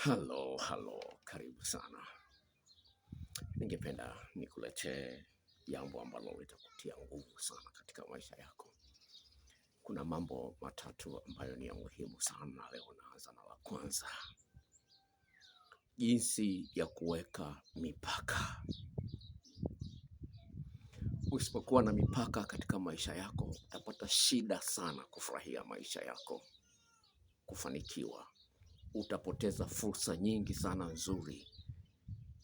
Halo, karibu sana. Ningependa nikuletee jambo ambalo litakutia nguvu sana katika maisha yako. Kuna mambo matatu ambayo ni ya muhimu sana. Leo naanza na la kwanza, jinsi ya kuweka mipaka. Usipokuwa na mipaka katika maisha yako, utapata shida sana kufurahia maisha yako, kufanikiwa. Utapoteza fursa nyingi sana nzuri,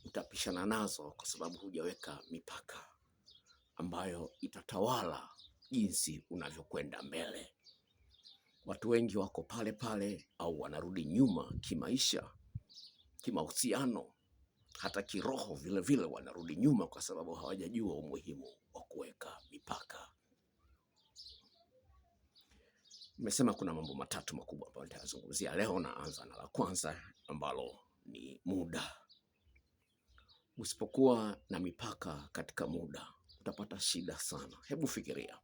utapishana nazo kwa sababu hujaweka mipaka ambayo itatawala jinsi unavyokwenda mbele. Watu wengi wako pale pale au wanarudi nyuma kimaisha, kimahusiano, hata kiroho vile vile wanarudi nyuma kwa sababu hawajajua umuhimu wa kuweka mipaka. Nimesema kuna mambo matatu makubwa ambayo nitayazungumzia leo. Naanza na la kwanza ambalo ni muda. Usipokuwa na mipaka katika muda, utapata shida sana. Hebu fikiria,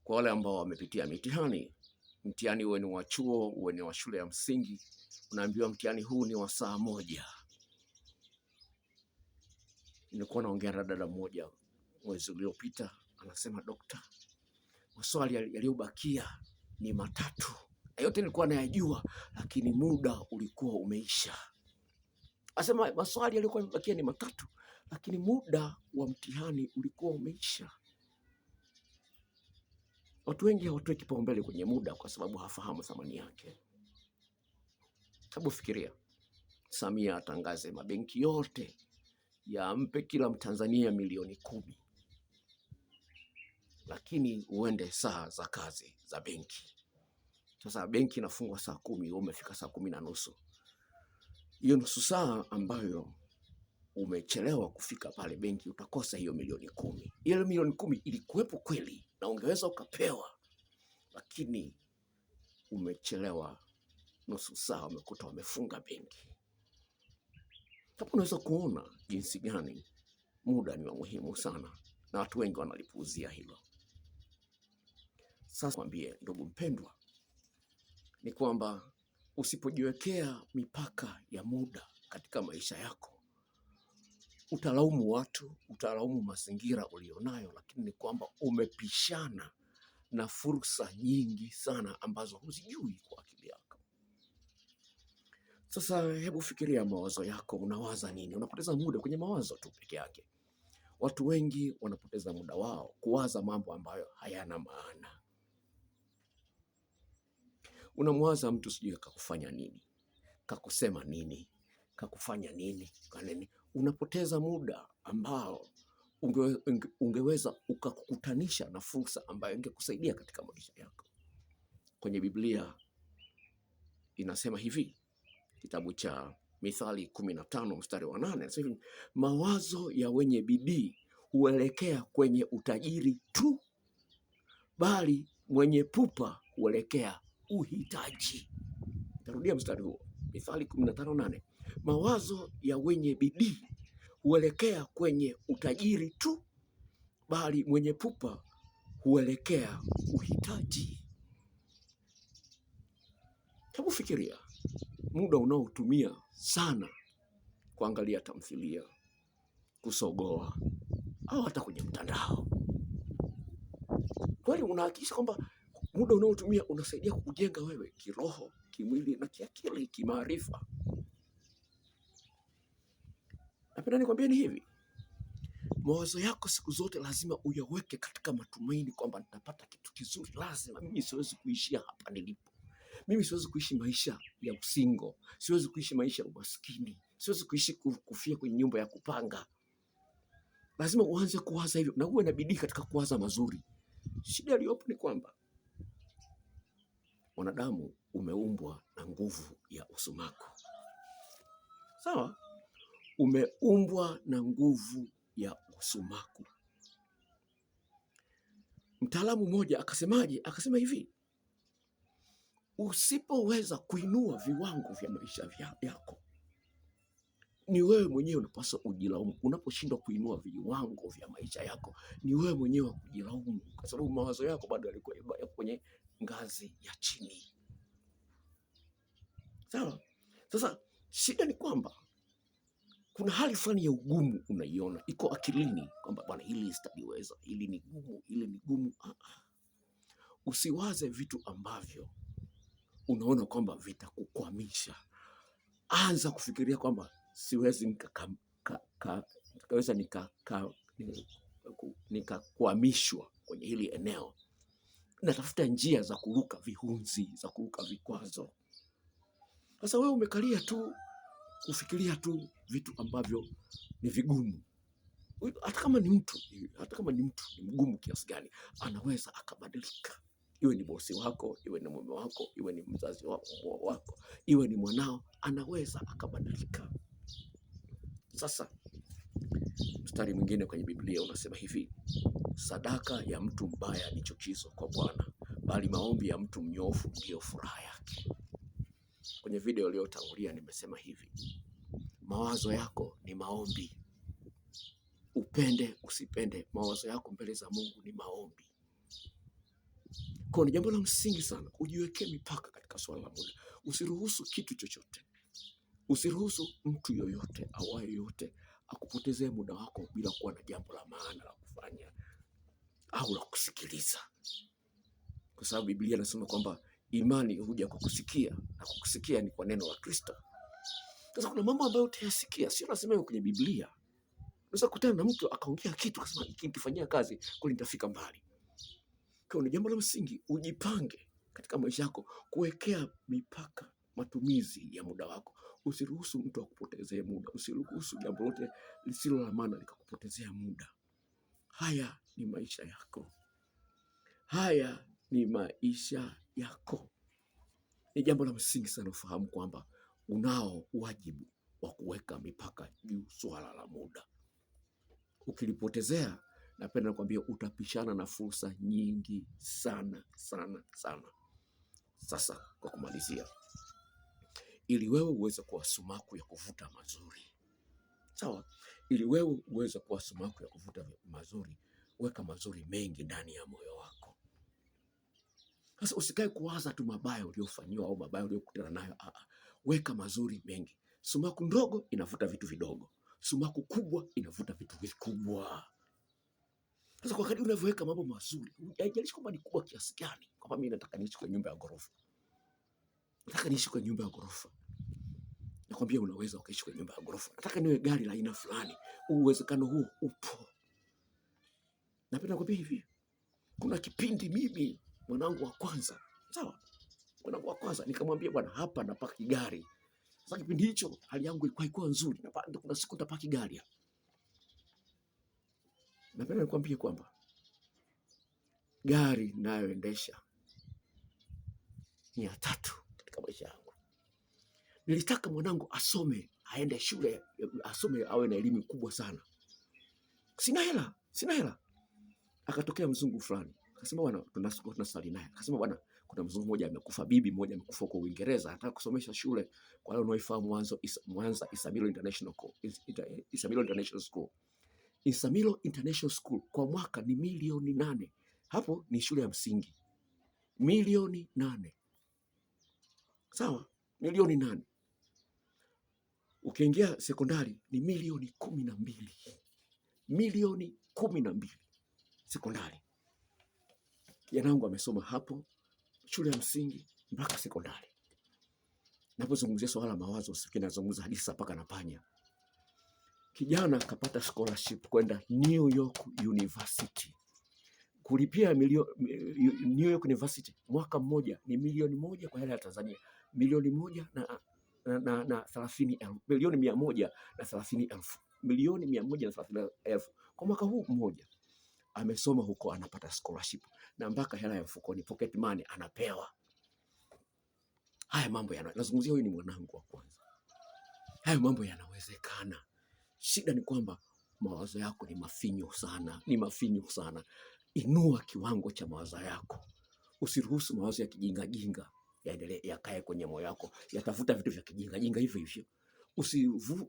kwa wale ambao wamepitia mtihani uwe ni wa chuo, uwe ni wa shule ya msingi, unaambiwa mtihani huu ni wa saa moja. Nilikuwa naongea na dada mmoja mwezi uliopita, anasema dokta, maswali yaliyobakia ni matatu. Na yote nilikuwa nayajua, lakini muda ulikuwa umeisha. Anasema maswali yalikuwa yamebakia ni matatu, lakini muda wa mtihani ulikuwa umeisha. Watu wengi hawatoi kipaumbele kwenye muda kwa sababu hawafahamu thamani yake. Hebu fikiria, Samia atangaze mabenki yote yampe kila Mtanzania milioni 10, lakini uende saa za kazi za benki. Sasa benki inafungwa saa 10, umefika saa 10:30. Hiyo nusu saa ambayo umechelewa kufika pale benki, utakosa hiyo milioni 10. Ile milioni 10 ilikuwepo kweli na ungeweza ukapewa, lakini umechelewa nusu saa, umekuta wamefunga benki. Hapo unaweza kuona jinsi gani muda ni wa muhimu sana na watu wengi wanalipuuzia hilo. Sasa kwambie ndugu mpendwa, ni kwamba usipojiwekea mipaka ya muda katika maisha yako, utalaumu watu, utalaumu mazingira ulionayo, lakini ni kwamba umepishana na fursa nyingi sana ambazo huzijui kwa akili yako. Sasa hebu fikiria mawazo yako, unawaza nini? Unapoteza muda kwenye mawazo tu peke yake. Watu wengi wanapoteza muda wao kuwaza mambo ambayo hayana maana. Unamwaza mtu sijui kakufanya nini, kakusema nini, kakufanya nini, kanini. Unapoteza muda ambao ungeweza ukakutanisha na fursa ambayo ingekusaidia katika maisha yako. Kwenye Biblia inasema hivi, kitabu cha Mithali 15:8, inasema mawazo ya wenye bidii huelekea kwenye utajiri tu, bali mwenye pupa huelekea uhitaji. Tarudia mstari huo, Mithali 15:8. Mawazo ya wenye bidii huelekea kwenye utajiri tu, bali mwenye pupa huelekea uhitaji. Hebu fikiria muda unaotumia sana kuangalia tamthilia, kusogoa, au hata kwenye mtandao. Kwani unahakikisha kwamba muda unaotumia unasaidia kukujenga wewe kiroho, kimwili na kiakili, kimaarifa? Napenda nikwambie ni hivi, mawazo yako siku zote lazima uyaweke katika matumaini kwamba nitapata kitu kizuri. Lazima, mimi siwezi kuishia hapa nilipo. Mimi siwezi kuishi maisha ya usingo, siwezi kuishi maisha ya umaskini, siwezi kuishi kufia kwenye nyumba ya kupanga. Lazima uanze kuwaza hivyo na uwe na bidii katika kuwaza mazuri. Shida iliyopo ni kwamba mwanadamu umeumbwa na nguvu ya usumaku. Sawa? Umeumbwa na nguvu ya usumaku. Mtaalamu mmoja akasemaje? Akasema hivi, usipoweza kuinua viwango vya maisha yako, ni wewe mwenyewe unapaswa ujilaumu. Unaposhindwa kuinua viwango vya maisha yako, ni wewe mwenyewe kujilaumu, kwa sababu mawazo yako bado yako kwenye ngazi ya chini. Sawa? Sasa shida ni kwamba kuna hali fulani ya ugumu unaiona iko akilini kwamba bwana, hili sitaliweza, hili ni gumu, hili ni gumu. Usiwaze vitu ambavyo unaona kwamba vitakukwamisha. Anza kufikiria kwamba siwezi nikakwamishwa kwenye hili eneo. Natafuta njia za kuruka vihunzi, za kuruka vikwazo. Sasa wewe umekalia tu kufikiria tu vitu ambavyo ni vigumu. Hata kama ni mtu ni mgumu kiasi gani, anaweza akabadilika. Iwe ni bosi wako, iwe ni mume wako, iwe ni mzazi wako, iwe ni mwanao, anaweza akabadilika. Sasa mstari mwingine kwenye Biblia unasema hivi: sadaka ya mtu mbaya ni chukizo kwa Bwana, bali maombi ya mtu mnyofu ndiyo furaha yake. Kwenye video iliyotangulia nimesema hivi: mawazo yako ni maombi. Upende usipende, mawazo yako mbele za Mungu ni maombi. Kwa ni jambo la msingi sana ujiwekee mipaka katika swala la muda. Usiruhusu kitu chochote, usiruhusu mtu yoyote awaye yote akupotezee muda wako bila kuwa na jambo la maana la kufanya au la kusikiliza, kwa sababu Biblia inasema kwamba imani huja kwa kusikia, na kusikia ni kwa neno la Kristo. Sasa kuna mambo ambayo utayasikia, sio lazima iwe kwenye Biblia. Unaweza kukutana na mtu akaongea kitu akasema nikifanyia kazi kweli nitafika mbali. Kwa ni jambo la msingi ujipange katika maisha yako kuwekea mipaka matumizi ya muda wako. Usiruhusu mtu akupotezee muda, usiruhusu jambo lote lisilo la maana likakupotezea muda. Haya ni maisha yako, haya ni maisha yako. Ni jambo la msingi sana ufahamu kwamba unao wajibu wa kuweka mipaka juu swala la muda. Ukilipotezea, napenda kuambia utapishana na fursa nyingi sana sana sana. Sasa kwa kumalizia, ili wewe uweze kuwa sumaku ya kuvuta mazuri, sawa? Ili wewe uweze kuwa sumaku ya kuvuta mazuri, weka mazuri mengi ndani ya moyo wako. Sasa usikae kuwaza tu mabaya uliofanyiwa au mabaya uliokutana nayo. Weka mazuri mengi. Sumaku ndogo inavuta vitu vidogo, sumaku kubwa inavuta vitu vikubwa. Sasa kwa kadri unavyoweka mambo mazuri, haijalishi kwamba ni kubwa kiasi gani, kwamba mimi nataka niishi kwenye nyumba ya ghorofa, nataka niishi kwenye nyumba ya ghorofa. Nakwambia unaweza ukaishi kwenye nyumba ya ghorofa. Nataka niwe gari la aina fulani, uwezekano huo upo. Napenda kuambia hivi, kuna kipindi mimi mwanangu wa kwanza, sawa? Mwanangu wa kwanza nikamwambia bwana, hapa napaki gari. Sasa kipindi hicho hali yangu ilikuwa nzuri, na kuna siku nitapaki gari. Napenda nikwambie kwamba gari nayoendesha ni ya 3 katika maisha yangu. Nilitaka mwanangu asome, aende shule, asome, awe na elimu kubwa sana. Sina hela. Akatokea mzungu fulani, akasema bwana, tunasali naye. Akasema bwana, kuna mzungu mmoja amekufa, bibi mmoja amekufa kwa Uingereza, anataka kusomesha shule. Kwa hiyo unaifahamu Mwanza Isamilo International School. Isamilo International School kwa mwaka ni milioni 8. Hapo ni shule ya msingi, milioni 8. Sawa, milioni 8. Ukiingia sekondari ni milioni 12. Milioni 12 sekondari. Kijana wangu amesoma hapo shule ya msingi mpaka sekondari. Napozungumzia swala mawazo, nazungumza hadithi paka na panya. Kijana akapata scholarship kwenda New York University. Kulipia New York University mwaka mmoja ni milioni 1 kwa hela ya Tanzania, milioni 1 na 30,000, milioni 130,000, milioni 130,000 kwa mwaka huu mmoja. Amesoma huko, anapata scholarship na mpaka hela ya mfukoni, pocket money anapewa. Haya mambo nazungumzia, huyu ni mwanangu wa kwanza. Haya mambo yanawezekana. Shida ni kwamba mawazo yako ni mafinyu sana. Inua kiwango cha mawazo yako. Usiruhusu mawazo ya kijinga yaendelee yakae kwenye moyo wako, yatafuta vitu vya kijinga hivyo.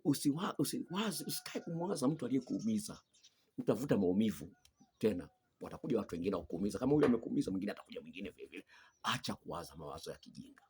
Usikae kumwaza mtu aliyekuumiza. Utavuta maumivu tena. Watakuja watu wengine wakuumiza. Kama huyu amekuumiza, mwingine atakuja mwingine vile vile. Acha kuwaza mawazo ya kijinga.